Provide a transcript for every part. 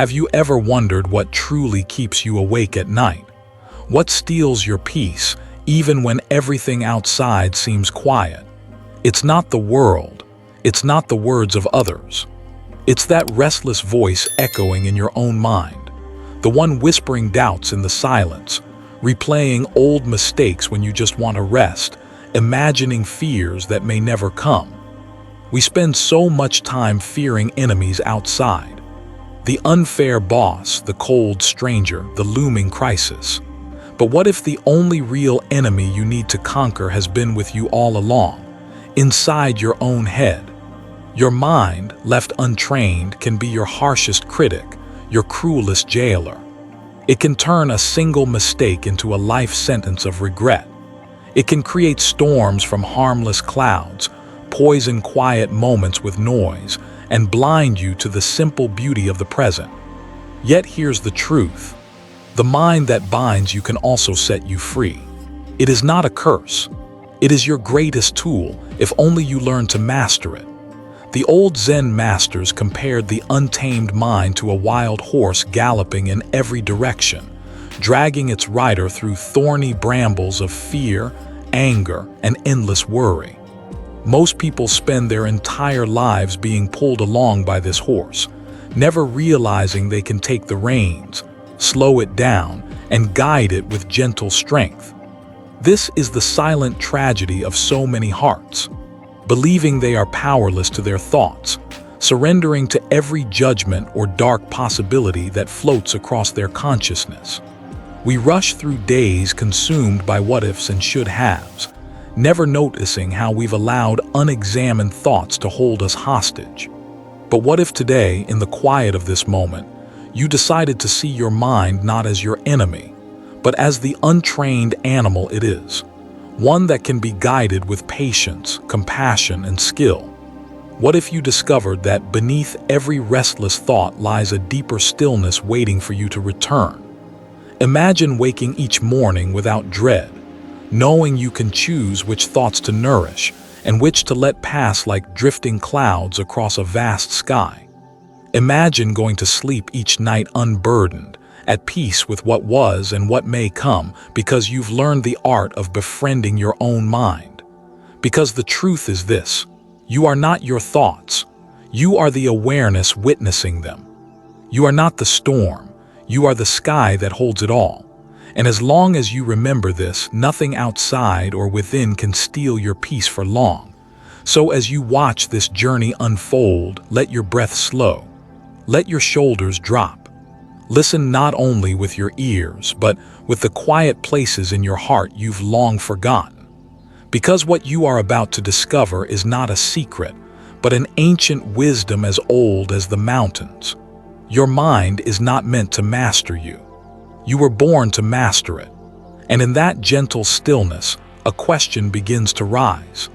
Have you ever wondered what truly keeps you awake at night? What steals your peace, even when everything outside seems quiet? It's not the world. It's not the words of others. It's that restless voice echoing in your own mind, the one whispering doubts in the silence, replaying old mistakes when you just want to rest, imagining fears that may never come. We spend so much time fearing enemies outside. The unfair boss, the cold stranger, the looming crisis. But what if the only real enemy you need to conquer has been with you all along, inside your own head? Your mind, left untrained, can be your harshest critic, your cruelest jailer. It can turn a single mistake into a life sentence of regret. It can create storms from harmless clouds, poison quiet moments with noise, and blind you to the simple beauty of the present. Yet here's the truth. The mind that binds you can also set you free. It is not a curse. It is your greatest tool, if only you learn to master it. The old Zen masters compared the untamed mind to a wild horse galloping in every direction, dragging its rider through thorny brambles of fear, anger, and endless worry. Most people spend their entire lives being pulled along by this horse, never realizing they can take the reins, slow it down, and guide it with gentle strength. This is the silent tragedy of so many hearts, believing they are powerless to their thoughts, surrendering to every judgment or dark possibility that floats across their consciousness. We rush through days consumed by what-ifs and should-haves, never noticing how we've allowed unexamined thoughts to hold us hostage. But what if today, in the quiet of this moment, you decided to see your mind not as your enemy, but as the untrained animal it is, one that can be guided with patience, compassion, and skill? What if you discovered that beneath every restless thought lies a deeper stillness waiting for you to return? Imagine waking each morning without dread, knowing you can choose which thoughts to nourish and which to let pass like drifting clouds across a vast sky. Imagine going to sleep each night unburdened, at peace with what was and what may come, because you've learned the art of befriending your own mind. Because the truth is this: you are not your thoughts. You are the awareness witnessing them. You are not the storm. You are the sky that holds it all. And as long as you remember this, nothing outside or within can steal your peace for long. So as you watch this journey unfold, let your breath slow. Let your shoulders drop. Listen not only with your ears, but with the quiet places in your heart you've long forgotten. Because what you are about to discover is not a secret, but an ancient wisdom as old as the mountains. Your mind is not meant to master you. You were born to master it. And in that gentle stillness, a question begins to rise.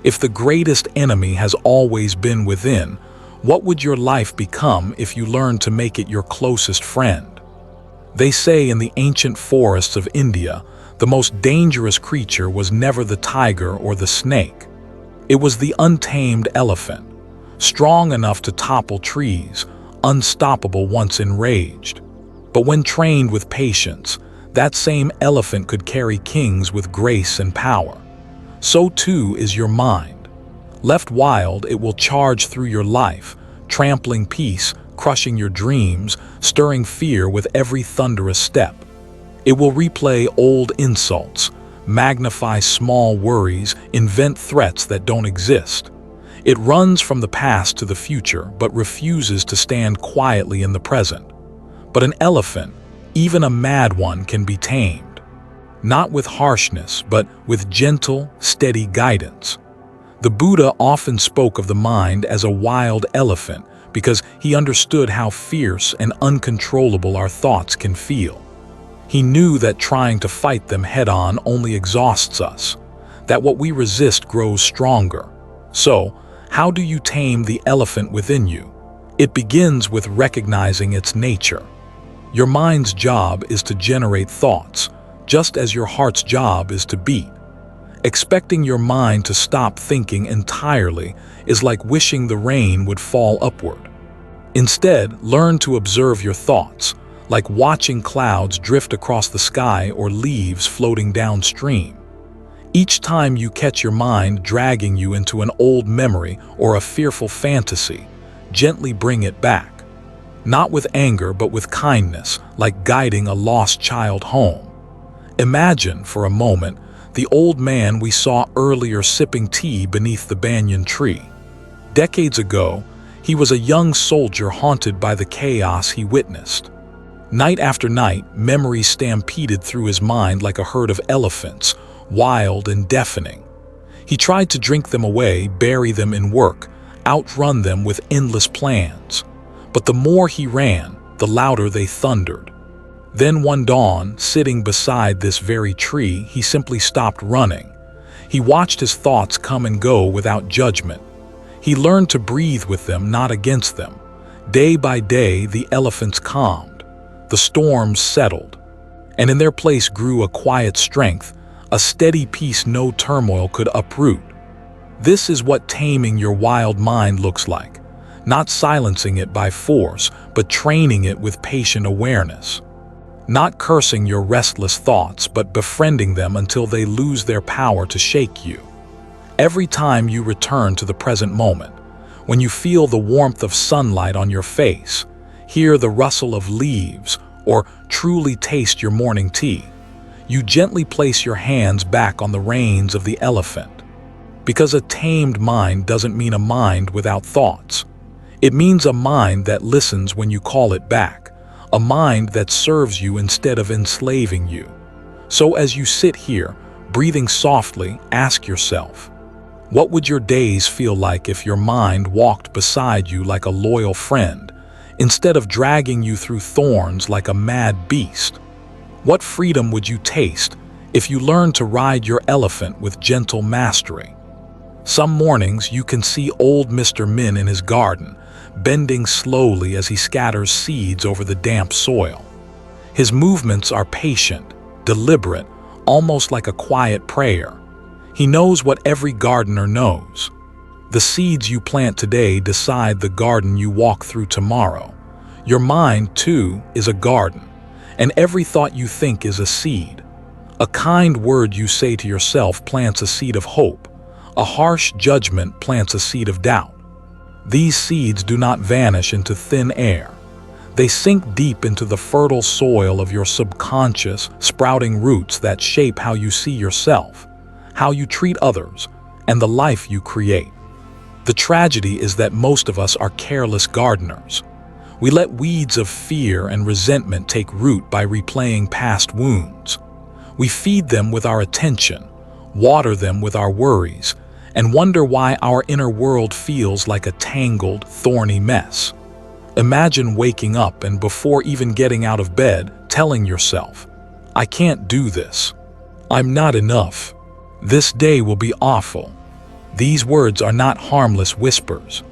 If the greatest enemy has always been within, what would your life become if you learned to make it your closest friend? They say in the ancient forests of India, the most dangerous creature was never the tiger or the snake. It was the untamed elephant, strong enough to topple trees, unstoppable once enraged. But when trained with patience, that same elephant could carry kings with grace and power. So too is your mind. Left wild, it will charge through your life, trampling peace, crushing your dreams, stirring fear with every thunderous step. It will replay old insults, magnify small worries, invent threats that don't exist. It runs from the past to the future, but refuses to stand quietly in the present. But an elephant, even a mad one, can be tamed. Not with harshness, but with gentle, steady guidance. The Buddha often spoke of the mind as a wild elephant because he understood how fierce and uncontrollable our thoughts can feel. He knew that trying to fight them head-on only exhausts us, that what we resist grows stronger. So, how do you tame the elephant within you? It begins with recognizing its nature. Your mind's job is to generate thoughts, just as your heart's job is to beat. Expecting your mind to stop thinking entirely is like wishing the rain would fall upward. Instead, learn to observe your thoughts, like watching clouds drift across the sky or leaves floating downstream. Each time you catch your mind dragging you into an old memory or a fearful fantasy, gently bring it back. Not with anger, but with kindness, like guiding a lost child home. Imagine, for a moment, the old man we saw earlier sipping tea beneath the banyan tree. Decades ago, he was a young soldier haunted by the chaos he witnessed. Night after night, memories stampeded through his mind like a herd of elephants, wild and deafening. He tried to drink them away, bury them in work, outrun them with endless plans. But the more he ran, the louder they thundered. Then one dawn, sitting beside this very tree, he simply stopped running. He watched his thoughts come and go without judgment. He learned to breathe with them, not against them. Day by day, the elephants calmed. The storms settled. And in their place grew a quiet strength, a steady peace no turmoil could uproot. This is what taming your wild mind looks like. Not silencing it by force, but training it with patient awareness. Not cursing your restless thoughts, but befriending them until they lose their power to shake you. Every time you return to the present moment, when you feel the warmth of sunlight on your face, hear the rustle of leaves, or truly taste your morning tea, you gently place your hands back on the reins of the elephant. Because a tamed mind doesn't mean a mind without thoughts. It means a mind that listens when you call it back, a mind that serves you instead of enslaving you. So as you sit here, breathing softly, ask yourself, what would your days feel like if your mind walked beside you like a loyal friend, instead of dragging you through thorns like a mad beast? What freedom would you taste if you learned to ride your elephant with gentle mastery? Some mornings you can see old Mr. Min in his garden, bending slowly as he scatters seeds over the damp soil. His movements are patient, deliberate, almost like a quiet prayer. He knows what every gardener knows. The seeds you plant today decide the garden you walk through tomorrow. Your mind, too, is a garden, and every thought you think is a seed. A kind word you say to yourself plants a seed of hope. A harsh judgment plants a seed of doubt. These seeds do not vanish into thin air. They sink deep into the fertile soil of your subconscious, sprouting roots that shape how you see yourself, how you treat others, and the life you create. The tragedy is that most of us are careless gardeners. We let weeds of fear and resentment take root by replaying past wounds. We feed them with our attention, water them with our worries, and wonder why our inner world feels like a tangled, thorny mess. Imagine waking up and before even getting out of bed, telling yourself, I can't do this. I'm not enough. This day will be awful. These words are not harmless whispers.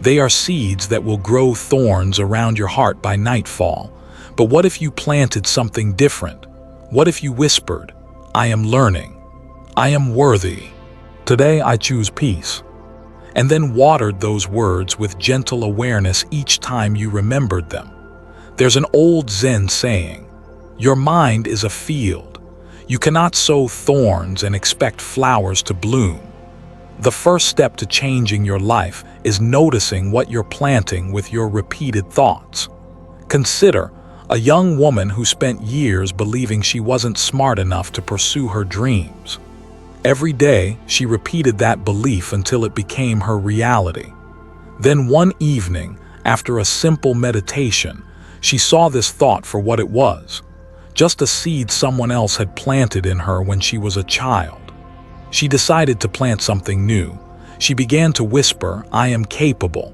They are seeds that will grow thorns around your heart by nightfall. But what if you planted something different? What if you whispered, I am learning. I am worthy. Today I choose peace. And then watered those words with gentle awareness each time you remembered them. There's an old Zen saying, your mind is a field. You cannot sow thorns and expect flowers to bloom. The first step to changing your life is noticing what you're planting with your repeated thoughts. Consider a young woman who spent years believing she wasn't smart enough to pursue her dreams. Every day, she repeated that belief until it became her reality. Then one evening, after a simple meditation, she saw this thought for what it was, just a seed someone else had planted in her when she was a child. She decided to plant something new. She began to whisper, I am capable.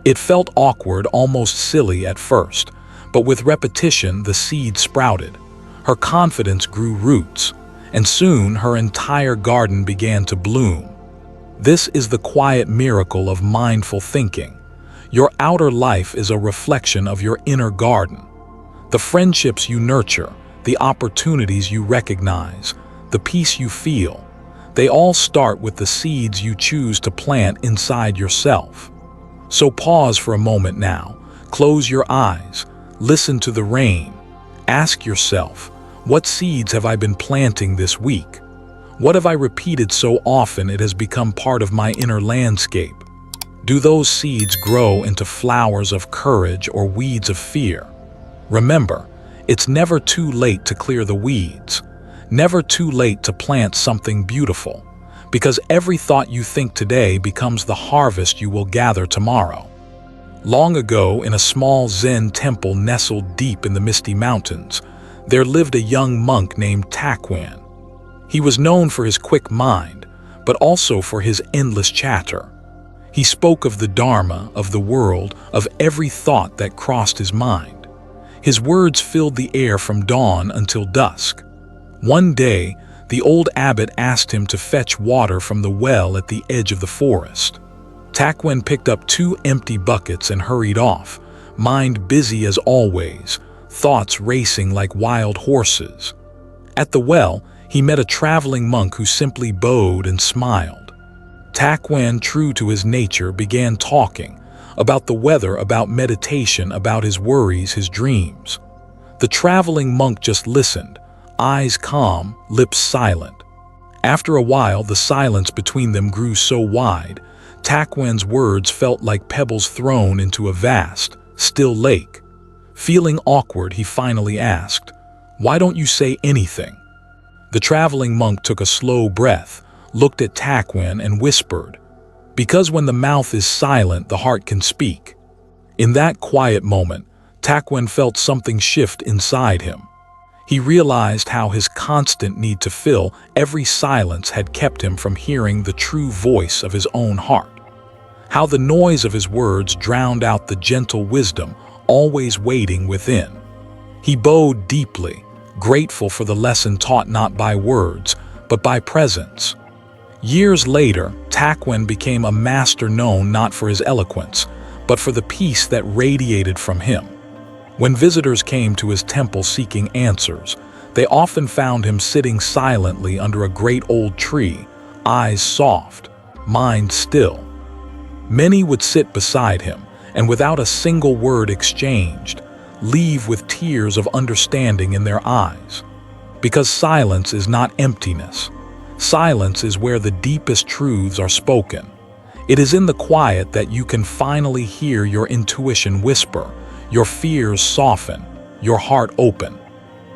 It felt awkward, almost silly at first, but with repetition, the seed sprouted. Her confidence grew roots, and soon her entire garden began to bloom. This is the quiet miracle of mindful thinking. Your outer life is a reflection of your inner garden. The friendships you nurture, the opportunities you recognize, the peace you feel, they all start with the seeds you choose to plant inside yourself. So pause for a moment now, Close your eyes. Listen to the rain. Ask yourself, what seeds have I been planting this week? What have I repeated so often it has become part of my inner landscape? Do those seeds grow into flowers of courage or weeds of fear? Remember, it's never too late to clear the weeds. Never too late to plant something beautiful, because every thought you think today becomes the harvest you will gather tomorrow. Long ago, in a small Zen temple nestled deep in the misty mountains, there lived a young monk named Taquan. He was known for his quick mind, but also for his endless chatter. He spoke of the Dharma, of the world, of every thought that crossed his mind. His words filled the air from dawn until dusk. One day, the old abbot asked him to fetch water from the well at the edge of the forest. Taquan picked up 2 empty buckets and hurried off, mind busy as always, thoughts racing like wild horses. At the well, he met a traveling monk who simply bowed and smiled. Taquan, true to his nature, began talking about the weather, about meditation, about his worries, his dreams. The traveling monk just listened, eyes calm, lips silent. After a while, the silence between them grew so wide, Taquan's words felt like pebbles thrown into a vast, still lake. Feeling awkward, he finally asked, "Why don't you say anything?" The traveling monk took a slow breath, looked at Taquan and whispered, "Because when the mouth is silent, the heart can speak." In that quiet moment, Taquan felt something shift inside him. He realized how his constant need to fill every silence had kept him from hearing the true voice of his own heart. How the noise of his words drowned out the gentle wisdom always waiting within. He bowed deeply, grateful for the lesson taught not by words, but by presence. Years later, Taquan became a master known not for his eloquence, but for the peace that radiated from him. When visitors came to his temple seeking answers, they often found him sitting silently under a great old tree, eyes soft, mind still. Many would sit beside him, and without a single word exchanged, leave with tears of understanding in their eyes. Because silence is not emptiness. Silence is where the deepest truths are spoken. It is in the quiet that you can finally hear your intuition whisper, your fears soften, your heart open.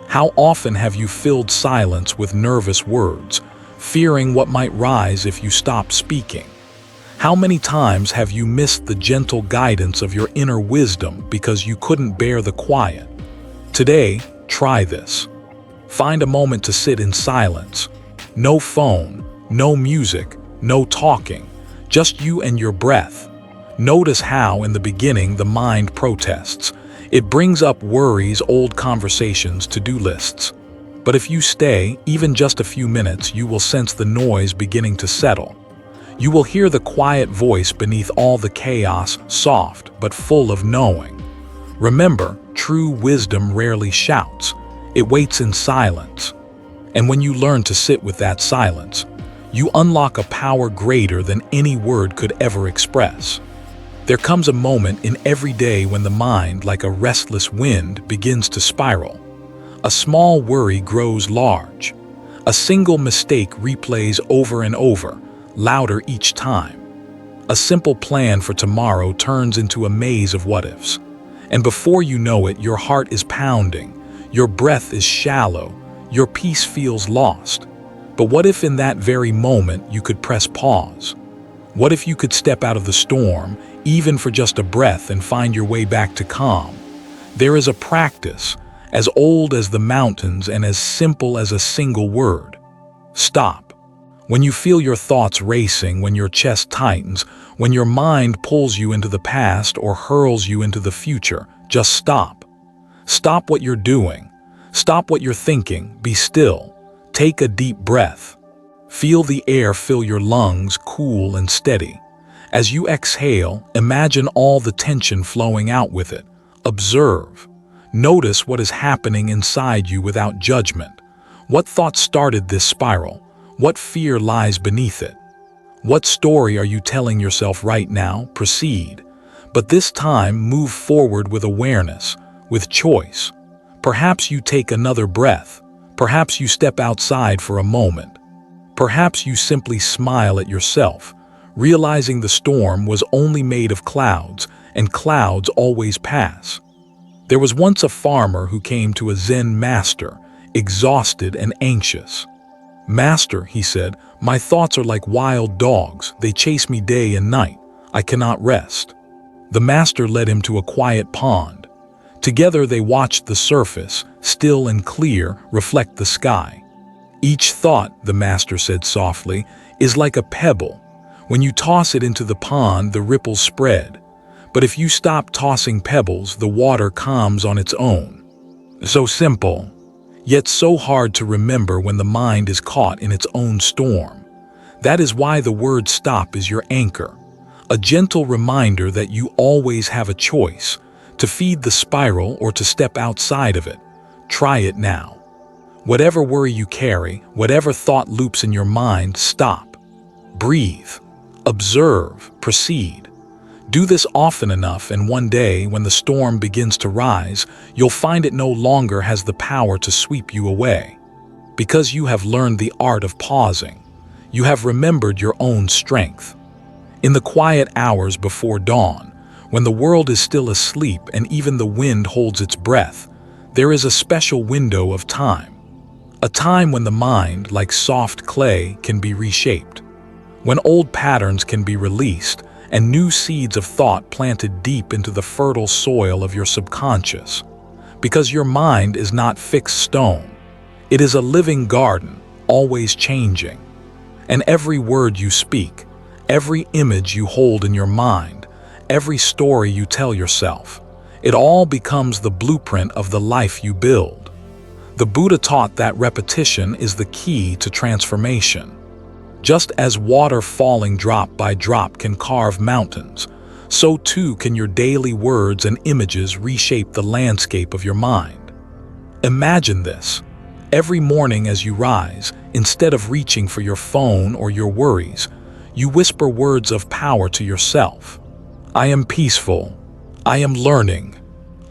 How often have you filled silence with nervous words, fearing what might rise if you stop speaking? How many times have you missed the gentle guidance of your inner wisdom because you couldn't bear the quiet? Today, try this. Find a moment to sit in silence. No phone, no music, no talking, just you and your breath. Notice how, in the beginning, the mind protests. It brings up worries, old conversations, to-do lists. But if you stay, even just a few minutes, you will sense the noise beginning to settle. You will hear the quiet voice beneath all the chaos, soft but full of knowing. Remember, true wisdom rarely shouts. It waits in silence. And when you learn to sit with that silence, you unlock a power greater than any word could ever express. There comes a moment in every day when the mind, like a restless wind, begins to spiral. A small worry grows large. A single mistake replays over and over, louder each time. A simple plan for tomorrow turns into a maze of what-ifs. And before you know it, your heart is pounding, your breath is shallow, your peace feels lost. But what if in that very moment you could press pause? What if you could step out of the storm, even for just a breath, and find your way back to calm? There is a practice, as old as the mountains and as simple as a single word. Stop. When you feel your thoughts racing, when your chest tightens, when your mind pulls you into the past or hurls you into the future, just stop. Stop what you're doing. Stop what you're thinking. Be still. Take a deep breath. Feel the air fill your lungs, cool and steady. As you exhale, imagine all the tension flowing out with it. Observe. Notice what is happening inside you without judgment. What thought started this spiral? What fear lies beneath it? What story are you telling yourself right now? Proceed. But this time, move forward with awareness, with choice. Perhaps you take another breath. Perhaps you step outside for a moment. Perhaps you simply smile at yourself, realizing the storm was only made of clouds, and clouds always pass. There was once a farmer who came to a Zen master, exhausted and anxious. "Master," he said, "my thoughts are like wild dogs. They chase me day and night. I cannot rest." The master led him to a quiet pond. Together they watched the surface, still and clear, reflect the sky. "Each thought," the master said softly, "is like a pebble. When you toss it into the pond, the ripples spread. But if you stop tossing pebbles, the water calms on its own." So simple, yet so hard to remember when the mind is caught in its own storm. That is why the word stop is your anchor, a gentle reminder that you always have a choice, to feed the spiral or to step outside of it. Try it now. Whatever worry you carry, whatever thought loops in your mind, stop. Breathe. Observe. Proceed. Do this often enough, and one day, when the storm begins to rise, you'll find it no longer has the power to sweep you away. Because you have learned the art of pausing. You have remembered your own strength. In the quiet hours before dawn, when the world is still asleep and even the wind holds its breath, there is a special window of time. A time when the mind, like soft clay, can be reshaped. When old patterns can be released, and new seeds of thought planted deep into the fertile soil of your subconscious. Because your mind is not fixed stone. It is a living garden, always changing. And every word you speak, every image you hold in your mind, every story you tell yourself, it all becomes the blueprint of the life you build. The Buddha taught that repetition is the key to transformation. Just as water falling drop by drop can carve mountains, so too can your daily words and images reshape the landscape of your mind. Imagine this. Every morning as you rise, instead of reaching for your phone or your worries, you whisper words of power to yourself. "I am peaceful. I am learning.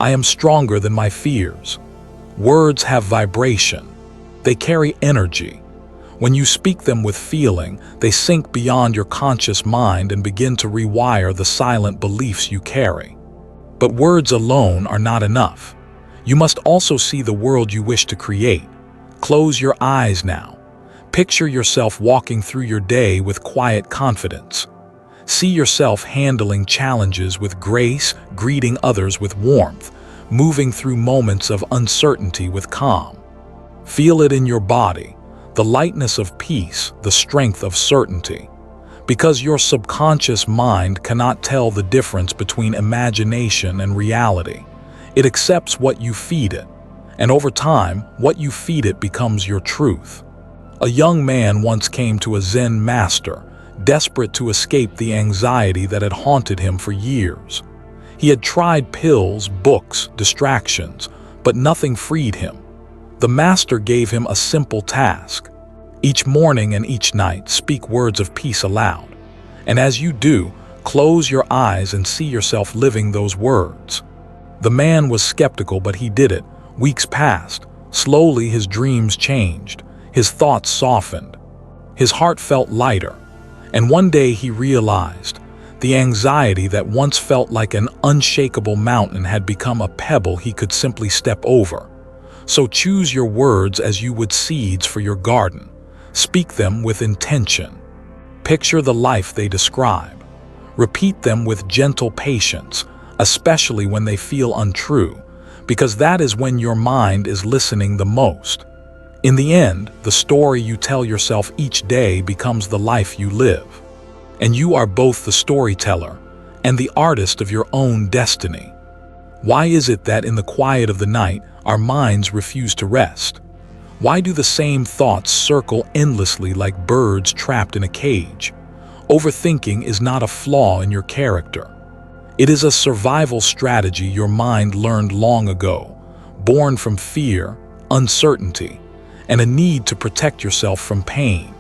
I am stronger than my fears." Words have vibration. They carry energy. When you speak them with feeling, they sink beyond your conscious mind and begin to rewire the silent beliefs you carry. But words alone are not enough. You must also see the world you wish to create. Close your eyes now. Picture yourself walking through your day with quiet confidence. See yourself handling challenges with grace, greeting others with warmth, moving through moments of uncertainty with calm. Feel it in your body. The lightness of peace, the strength of certainty. Because your subconscious mind cannot tell the difference between imagination and reality. It accepts what you feed it, and over time, what you feed it becomes your truth. A young man once came to a Zen master, desperate to escape the anxiety that had haunted him for years. He had tried pills, books, distractions, but nothing freed him. The master gave him a simple task. Each morning and each night, speak words of peace aloud. And as you do, close your eyes and see yourself living those words. The man was skeptical, but he did it. Weeks passed. Slowly his dreams changed. His thoughts softened. His heart felt lighter. And one day he realized the anxiety that once felt like an unshakable mountain had become a pebble he could simply step over. So choose your words as you would seeds for your garden. Speak them with intention. Picture the life they describe. Repeat them with gentle patience, especially when they feel untrue, because that is when your mind is listening the most. In the end, the story you tell yourself each day becomes the life you live. And you are both the storyteller and the artist of your own destiny. Why is it that in the quiet of the night, our minds refuse to rest? Why do the same thoughts circle endlessly like birds trapped in a cage? Overthinking is not a flaw in your character. It is a survival strategy your mind learned long ago, born from fear, uncertainty, and a need to protect yourself from pain.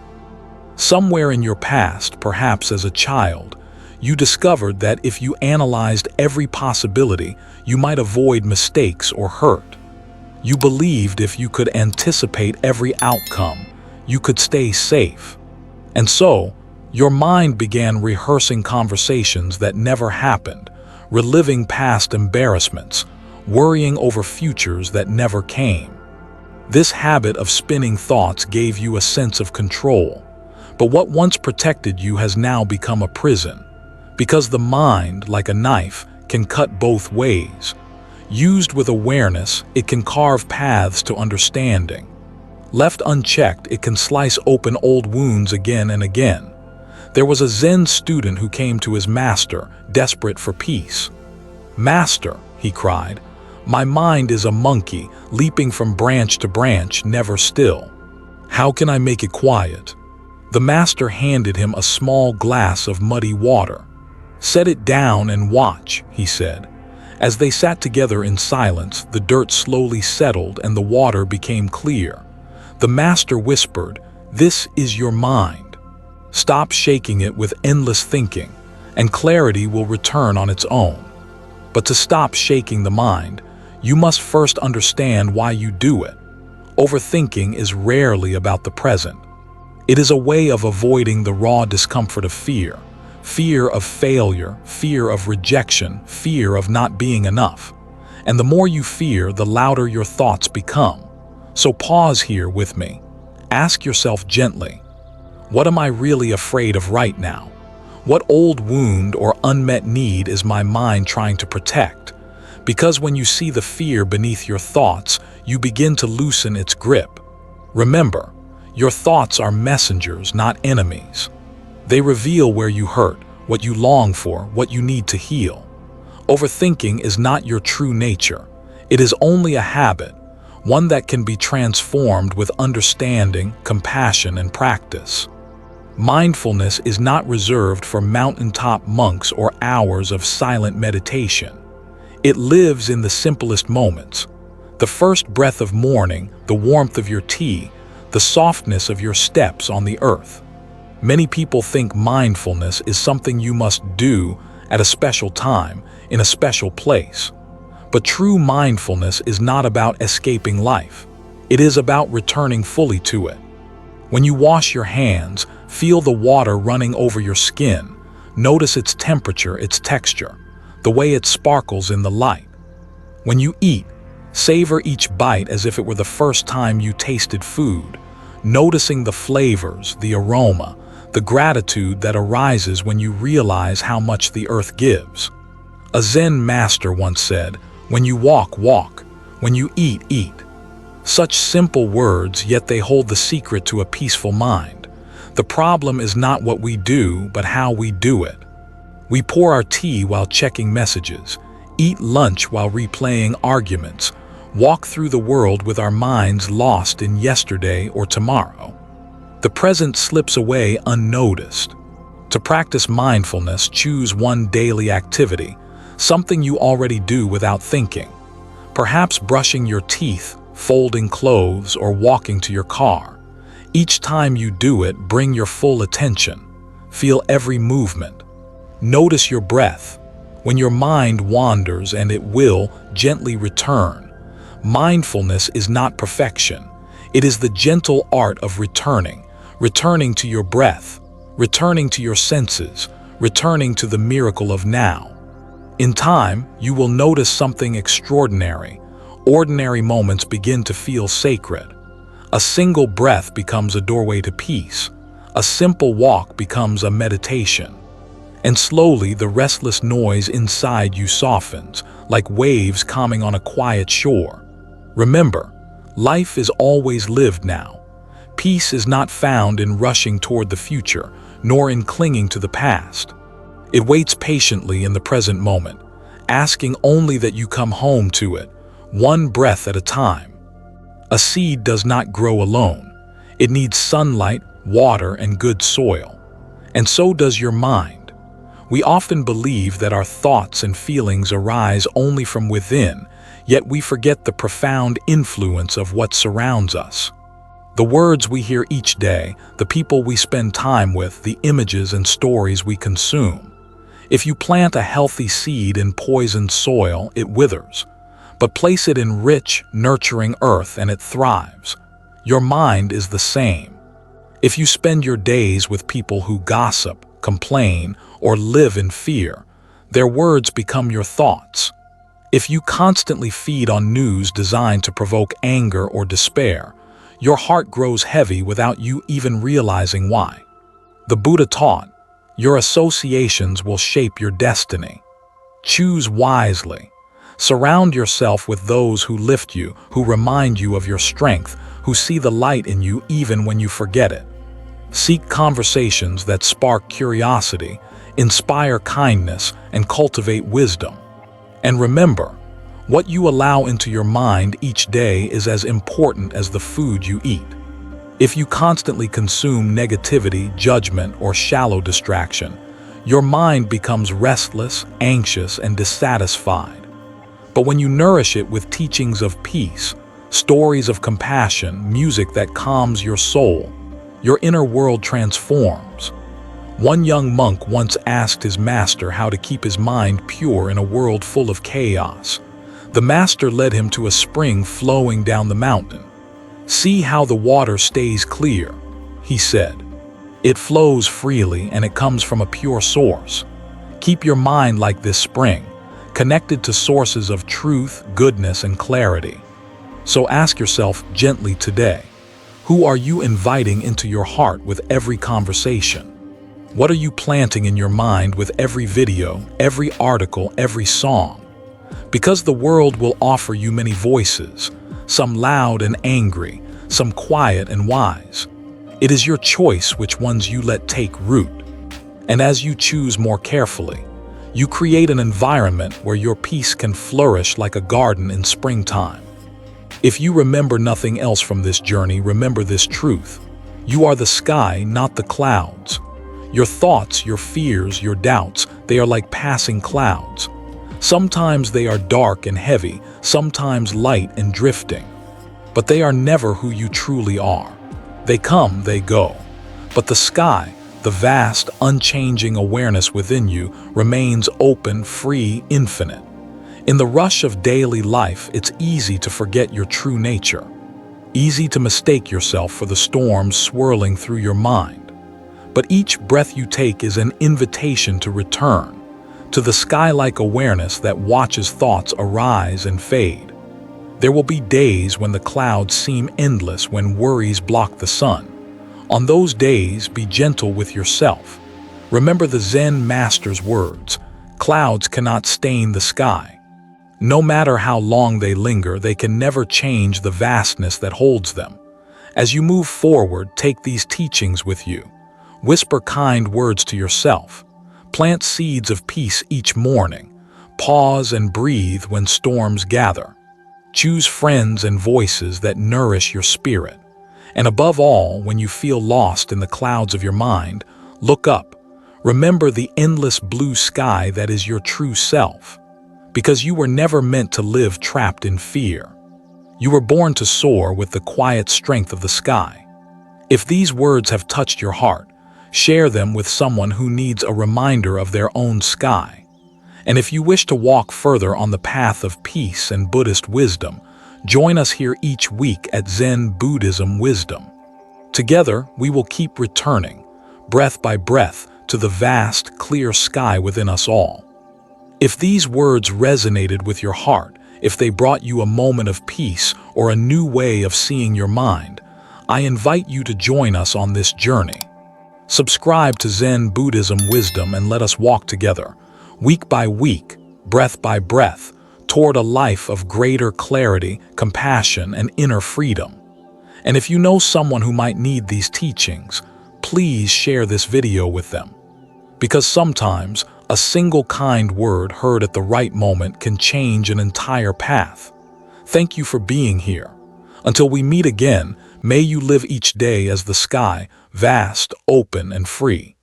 Somewhere in your past, perhaps as a child, You discovered that if you analyzed every possibility, you might avoid mistakes or hurt. You believed if you could anticipate every outcome, you could stay safe. And so, your mind began rehearsing conversations that never happened, reliving past embarrassments, worrying over futures that never came. This habit of spinning thoughts gave you a sense of control, but what once protected you has now become a prison. Because the mind, like a knife, can cut both ways. Used with awareness, it can carve paths to understanding. Left unchecked, it can slice open old wounds again and again. There was a Zen student who came to his master, desperate for peace. "Master," he cried, "my mind is a monkey, leaping from branch to branch, never still. How can I make it quiet?" The master handed him a small glass of muddy water. "Set it down and watch," he said. As they sat together in silence, the dirt slowly settled and the water became clear. The master whispered, "This is your mind. Stop shaking it with endless thinking, and clarity will return on its own. But to stop shaking the mind, you must first understand why you do it. Overthinking is rarely about the present. It is a way of avoiding the raw discomfort of fear. Fear of failure, fear of rejection, fear of not being enough. And the more you fear, the louder your thoughts become. So pause here with me. Ask yourself gently, what am I really afraid of right now? What old wound or unmet need is my mind trying to protect? Because when you see the fear beneath your thoughts, you begin to loosen its grip. Remember, your thoughts are messengers, not enemies. They reveal where you hurt, what you long for, what you need to heal. Overthinking is not your true nature. It is only a habit, one that can be transformed with understanding, compassion, and practice. Mindfulness is not reserved for mountaintop monks or hours of silent meditation. It lives in the simplest moments. The first breath of morning, the warmth of your tea, the softness of your steps on the earth. Many people think mindfulness is something you must do at a special time, in a special place. But true mindfulness is not about escaping life. It is about returning fully to it. When you wash your hands, feel the water running over your skin. Notice its temperature, its texture, the way it sparkles in the light. When you eat, savor each bite as if it were the first time you tasted food, noticing the flavors, the aroma, the gratitude that arises when you realize how much the earth gives. A Zen master once said, "When you walk, walk. When you eat, eat." Such simple words, yet they hold the secret to a peaceful mind. The problem is not what we do, but how we do it. We pour our tea while checking messages, eat lunch while replaying arguments, walk through the world with our minds lost in yesterday or tomorrow. The present slips away unnoticed. To practice mindfulness, choose one daily activity, something you already do without thinking. Perhaps brushing your teeth, folding clothes, or walking to your car. Each time you do it, bring your full attention. Feel every movement. Notice your breath. When your mind wanders, and it will, gently return. Mindfulness is not perfection. It is the gentle art of returning to your breath, returning to your senses, returning to the miracle of now. In time, you will notice something extraordinary. Ordinary moments begin to feel sacred. A single breath becomes a doorway to peace. A simple walk becomes a meditation. And slowly, the restless noise inside you softens, like waves calming on a quiet shore. Remember, life is always lived now. Peace is not found in rushing toward the future, nor in clinging to the past. It waits patiently in the present moment, asking only that you come home to it, one breath at a time. A seed does not grow alone. It needs sunlight, water, and good soil. And so does your mind. We often believe that our thoughts and feelings arise only from within, yet we forget the profound influence of what surrounds us. The words we hear each day, the people we spend time with, the images and stories we consume. If you plant a healthy seed in poisoned soil, it withers. But place it in rich, nurturing earth and it thrives. Your mind is the same. If you spend your days with people who gossip, complain, or live in fear, their words become your thoughts. If you constantly feed on news designed to provoke anger or despair, your heart grows heavy without you even realizing why. The Buddha taught, your associations will shape your destiny. Choose wisely. Surround yourself with those who lift you, who remind you of your strength, who see the light in you even when you forget it. Seek conversations that spark curiosity, inspire kindness, and cultivate wisdom. And remember, what you allow into your mind each day is as important as the food you eat. If you constantly consume negativity, judgment, or shallow distraction, your mind becomes restless, anxious, and dissatisfied. But when you nourish it with teachings of peace, stories of compassion, music that calms your soul, your inner world transforms. One young monk once asked his master how to keep his mind pure in a world full of chaos. The master led him to a spring flowing down the mountain. "See how the water stays clear," he said. "It flows freely and it comes from a pure source. Keep your mind like this spring, connected to sources of truth, goodness, and clarity." So ask yourself gently today, who are you inviting into your heart with every conversation? What are you planting in your mind with every video, every article, every song? Because the world will offer you many voices, some loud and angry, some quiet and wise. It is your choice which ones you let take root. And as you choose more carefully, you create an environment where your peace can flourish like a garden in springtime. If you remember nothing else from this journey, remember this truth. You are the sky, not the clouds. Your thoughts, your fears, your doubts, they are like passing clouds. Sometimes they are dark and heavy, sometimes light and drifting. But they are never who you truly are. They come, they go. But the sky, the vast, unchanging awareness within you, remains open, free, infinite. In the rush of daily life, it's easy to forget your true nature. Easy to mistake yourself for the storms swirling through your mind. But each breath you take is an invitation to return, to the sky-like awareness that watches thoughts arise and fade. There will be days when the clouds seem endless, when worries block the sun. On those days, be gentle with yourself. Remember the Zen master's words, clouds cannot stain the sky. No matter how long they linger, they can never change the vastness that holds them. As you move forward, take these teachings with you. Whisper kind words to yourself. Plant seeds of peace each morning. Pause and breathe when storms gather. Choose friends and voices that nourish your spirit. And above all, when you feel lost in the clouds of your mind, look up. Remember the endless blue sky that is your true self. Because you were never meant to live trapped in fear. You were born to soar with the quiet strength of the sky. If these words have touched your heart, share them with someone who needs a reminder of their own sky. And if you wish to walk further on the path of peace and Buddhist wisdom, join us here each week at Zen Buddhism Wisdom. Together, we will keep returning, breath by breath, to the vast, clear sky within us all. If these words resonated with your heart, if they brought you a moment of peace or a new way of seeing your mind, I invite you to join us on this journey. Subscribe to Zen Buddhism Wisdom and let us walk together, week by week, breath by breath, toward a life of greater clarity, compassion, and inner freedom. And if you know someone who might need these teachings, please share this video with them. Because sometimes, a single kind word heard at the right moment can change an entire path. Thank you for being here. Until we meet again, may you live each day as the sky, vast, open, and free.